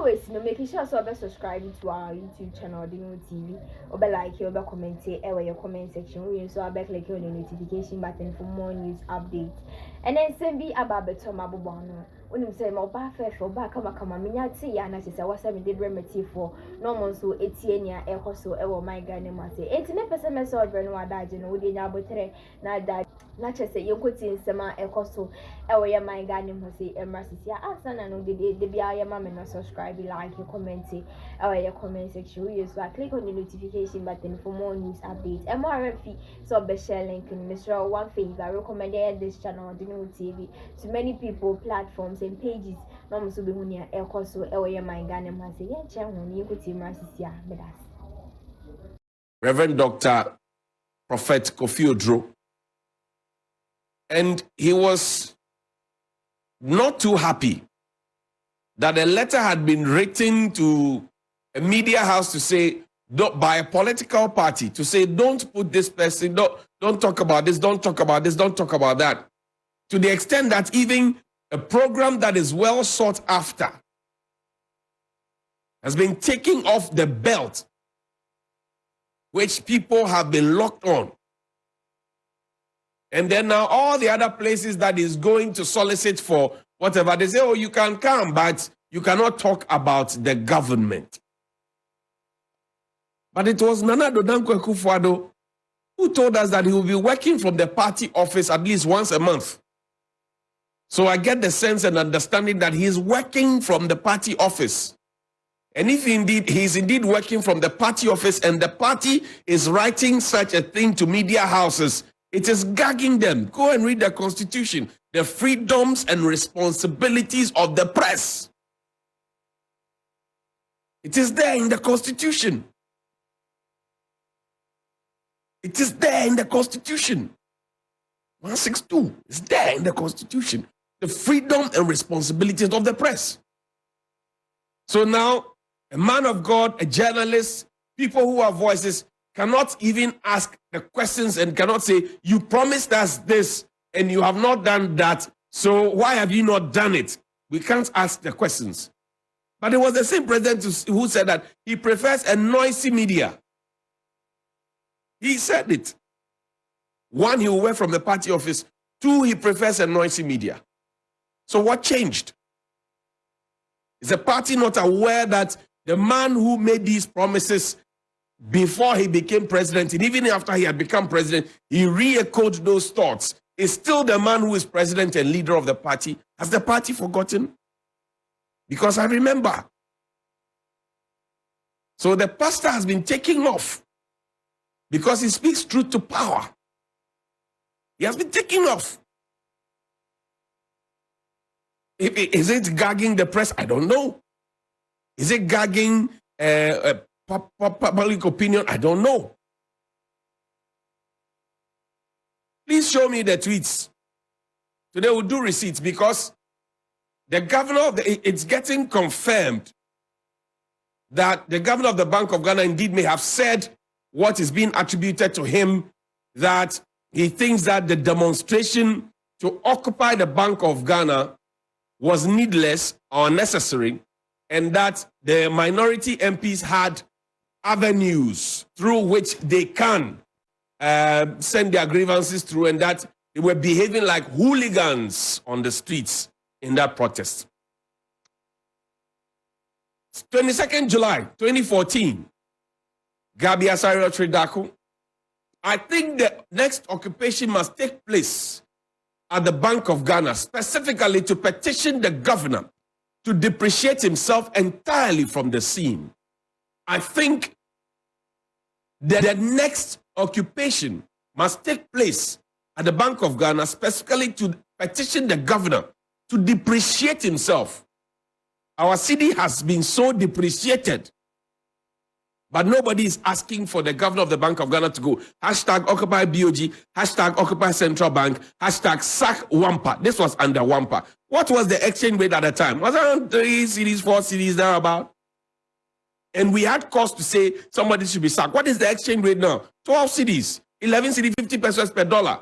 always, making sure so subscribe to our YouTube channel, Odeneho TV, or like you, comment your comment section. So I click on the notification button for more news updates. And then send me about the Tom Abubano. When you say my back for back, come minyati, and I say, what's I did remedy for no one so 18 year so ever my gun must say 89% message of no dad, you know, would you know, not that. Not just say you could see some ecoso, or my gun must say, and Marcia, ask and know the be I am and subscribe, like your comment, or your comment section. You so click on the notification button for more news updates. And more fee, so be share link in Mr. One favor. I recommend this channel, Odeneho TV, to many people, platforms, and pages. No, Must be Hunia, Ecoso, or my gun and must say, yeah, channel, you could see Marcia, but us. Reverend Dr. Prophet Kofi Odro. And he was not too happy that a letter had been written to a media house to say, by a political party, to say, don't put this person, don't talk about this, don't talk about this, don't talk about that. To the extent that even a program that is well sought after has been taking off the belt, which people have been locked on. And then now all the other places that is going to solicit for whatever, they say, oh, you can come, but you cannot talk about the government. But it was Nana Addo Dankwa Akufo-Addo who told us that he will be working from the party office at least once a month. So I get the sense and understanding that he is working from the party office. And if indeed he is indeed working from the party office and the party is writing such a thing to media houses, it is gagging them. Go and read the Constitution, the freedoms and responsibilities of the press. It is there in the Constitution. It is there in the Constitution. 162 is there in the Constitution. The freedom and responsibilities of the press. So now, a man of God, a journalist, people who have voices cannot even ask the questions and cannot say, you promised us this and you have not done that, so why have you not done it? We can't ask the questions. But it was the same president who said that he prefers a noisy media. He said it. One, he will work from the party office. Two, he prefers a noisy media. So what changed? Is the party not aware that the man who made these promises before he became president, and even after he had become president, he re-echoed those thoughts, is still the man who is president and leader of the party? Has the party forgotten? Because I remember. So the pastor has been taking off because he speaks truth to power. He has been taking off. Is it gagging the press? I don't know. Is it gagging public opinion? I don't know. Please show me the tweets. Today we'll do receipts because the governor, it's getting confirmed that the governor of the Bank of Ghana indeed may have said what is being attributed to him, that he thinks that the demonstration to occupy the Bank of Ghana was needless or unnecessary, and that the minority MPs had avenues through which they can send their grievances through, and that they were behaving like hooligans on the streets in that protest. 22nd July 2014, Gabi Asario Tridako. I think the next occupation must take place at the Bank of Ghana, specifically to petition the governor to depreciate himself entirely from the scene. I think that the next occupation must take place at the Bank of Ghana, specifically to petition the governor to depreciate himself. Our city has been so depreciated, but nobody is asking for the governor of the Bank of Ghana to go. Hashtag Occupy BOG, hashtag Occupy Central Bank, hashtag sack Wampa. This was under Wampa. What was the exchange rate at the time? Was it around 3 cedis, 4 cedis, thereabout? And we had cause to say somebody should be sacked. What is the exchange rate now? 12 cedis, 11 cedis, 50 pesos per dollar.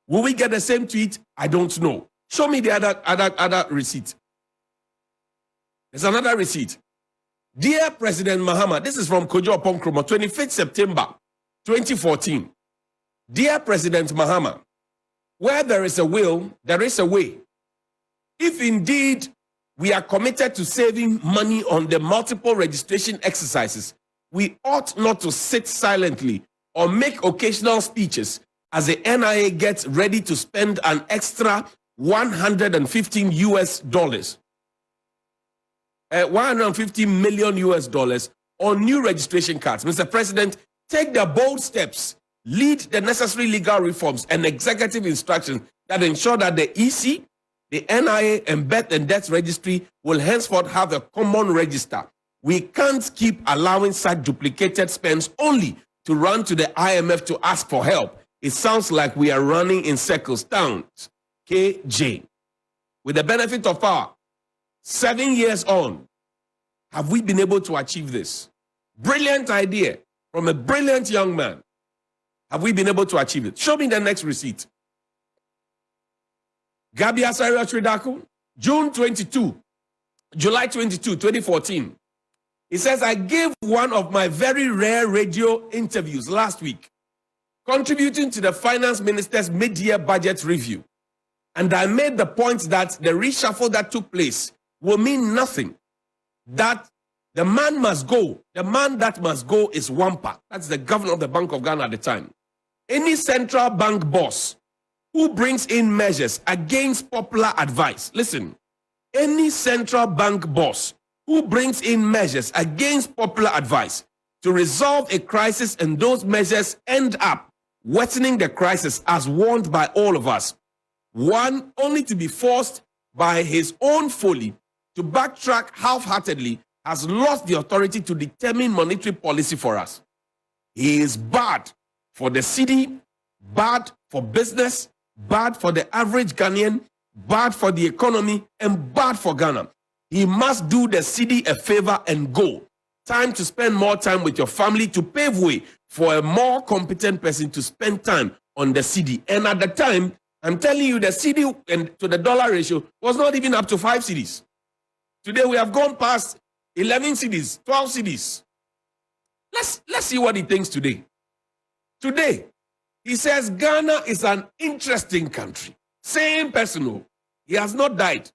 Will we get the same tweet? I don't know. Show me the other receipt. There's another receipt. Dear President Mahama, this is from Kojo Oppong Nkrumah, 25th September 2014. Dear President Mahama, where there is a will, there is a way. If indeed we are committed to saving money on the multiple registration exercises, we ought not to sit silently or make occasional speeches as the NIA gets ready to spend an extra $115 million on new registration cards. Mr. President, take the bold steps, lead the necessary legal reforms and executive instructions that ensure that the EC, the NIA, and Birth and Death Registry will henceforth have a common register. We can't keep allowing such duplicated spends only to run to the IMF to ask for help. It sounds like we are running in circles. Towns, KJ. With the benefit of our 7 years on, have we been able to achieve this? Brilliant idea from a brilliant young man. Have we been able to achieve it? Show me the next receipt. Gabi Asari Tridaku, July 22, 2014. He says, I gave one of my very rare radio interviews last week, contributing to the finance minister's mid-year budget review. And I made the point that the reshuffle that took place will mean nothing. That the man must go. The man that must go is Wampa. That's the governor of the Bank of Ghana at the time. Any central bank boss who brings in measures against popular advice. Listen, any central bank boss who brings in measures against popular advice to resolve a crisis and those measures end up worsening the crisis as warned by all of us. One, only to be forced by his own folly to backtrack half-heartedly, has lost the authority to determine monetary policy for us. He is bad for the city, bad for business, bad for the average Ghanaian, bad for the economy, and bad for Ghana. He must do the city a favor and go. Time to spend more time with your family to pave way for a more competent person to spend time on the city. And at the time, I'm telling you, the city and to the dollar ratio was not even up to 5 cities. Today, we have gone past 11 cities, 12 cities. Let's see what he thinks today. Today, he says Ghana is an interesting country. Same person. He has not died.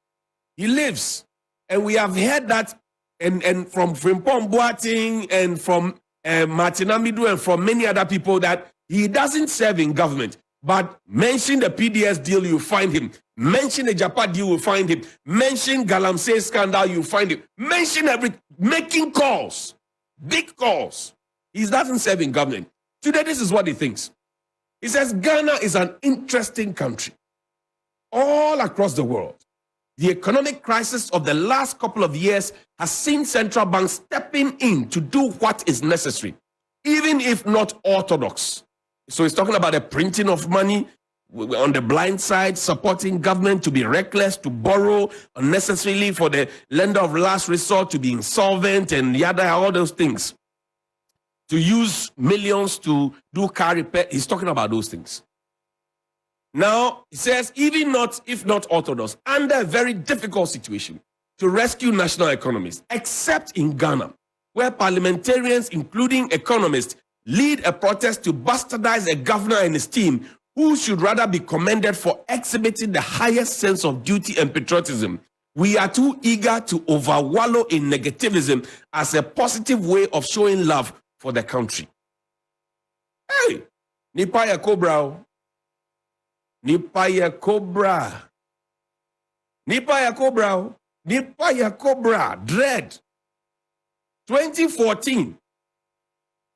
He lives. And we have heard that and from Frimpong Boateng and from Martin Amidu and from many other people that he doesn't serve in government. But mention the PDS deal, you find him. Mention the Japan deal, you find him. Mention Galamsey scandal, you find him. Mention making calls, big calls. He doesn't serve in government. Today, this is what he thinks. He says Ghana is an interesting country. All across the world, the economic crisis of the last couple of years has seen central banks stepping in to do what is necessary, even if not orthodox. So he's talking about the printing of money on the blind side, supporting government to be reckless, to borrow unnecessarily for the lender of last resort to be insolvent and yada, all those things. To use millions to do car repair. He's talking about those things. Now, he says, if not orthodox, under a very difficult situation to rescue national economies, except in Ghana, where parliamentarians, including economists, lead a protest to bastardize a governor and his team who should rather be commended for exhibiting the highest sense of duty and patriotism. We are too eager to overwallow in negativism as a positive way of showing love for the country. Hey, Nipaya Cobra. Nipaya Cobra. Nipaya Cobra. Nipaya Cobra. Dread. 2014.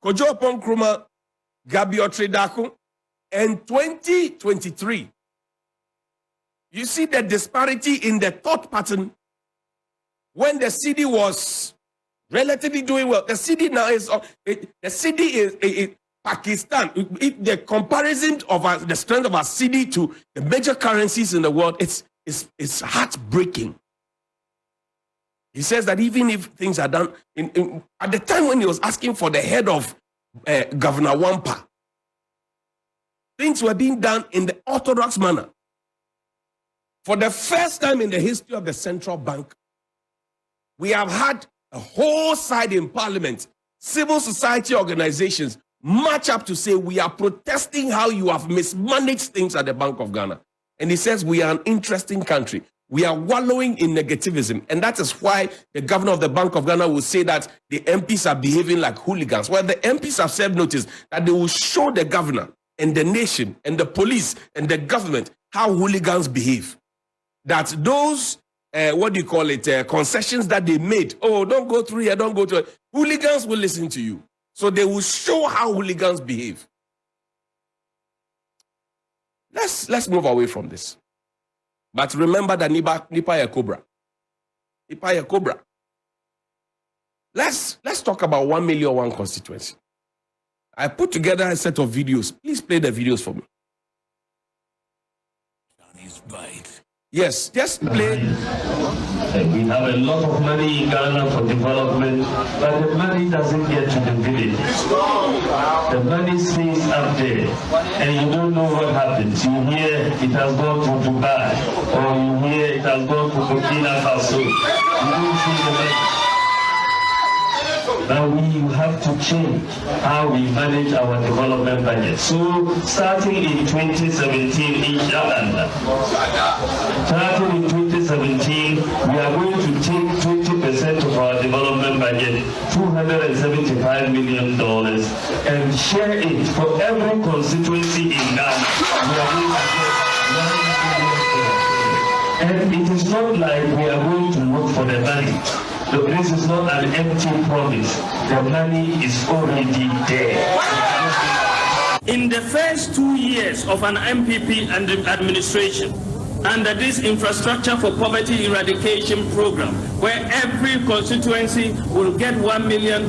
Kojo Oppong Nkrumah Majority, and 2023. You see the disparity in the thought pattern. When the city was relatively doing well, the city now is Pakistan. The comparison of the strength of our city to the major currencies in the world, it's heartbreaking. He says that even if things are done, at the time when he was asking for the head of Governor Wampa, things were being done in the orthodox manner. For the first time in the history of the central bank, we have had a whole side in parliament, civil society organizations march up to say we are protesting how you have mismanaged things at the Bank of Ghana. And he says we are an interesting country. We are wallowing in negativism. And that is why the governor of the Bank of Ghana will say that the MPs are behaving like hooligans. Well, the MPs have served notice that they will show the governor and the nation and the police and the government how hooligans behave. That those, concessions that they made, oh, don't go through here, don't go to it. Hooligans will listen to you. So they will show how hooligans behave. Let's move away from this. But remember that Nipa ya Cobra. Nipa ya Cobra. Let's talk about 1 million one constituency. I put together a set of videos. Please play the videos for me. Yes, just play. We have a lot of money in Ghana for development, but the money doesn't get to the village. The money stays up there, and you don't know what happens. You hear it has gone to Dubai, or you hear it has gone to Burkina Faso. You don't see the money. Now we have to change how we manage our development budget. So starting in 2017, inshallah, starting in 2017, we are going to take 20% of our development budget, $275 million, and share it for every constituency in Ghana. We are going to get and it is not like we are going to look for the money. This is not an empty promise. The money is already there. In the first 2 years of an MPP administration, under this Infrastructure for Poverty Eradication program, where every constituency will get $1 million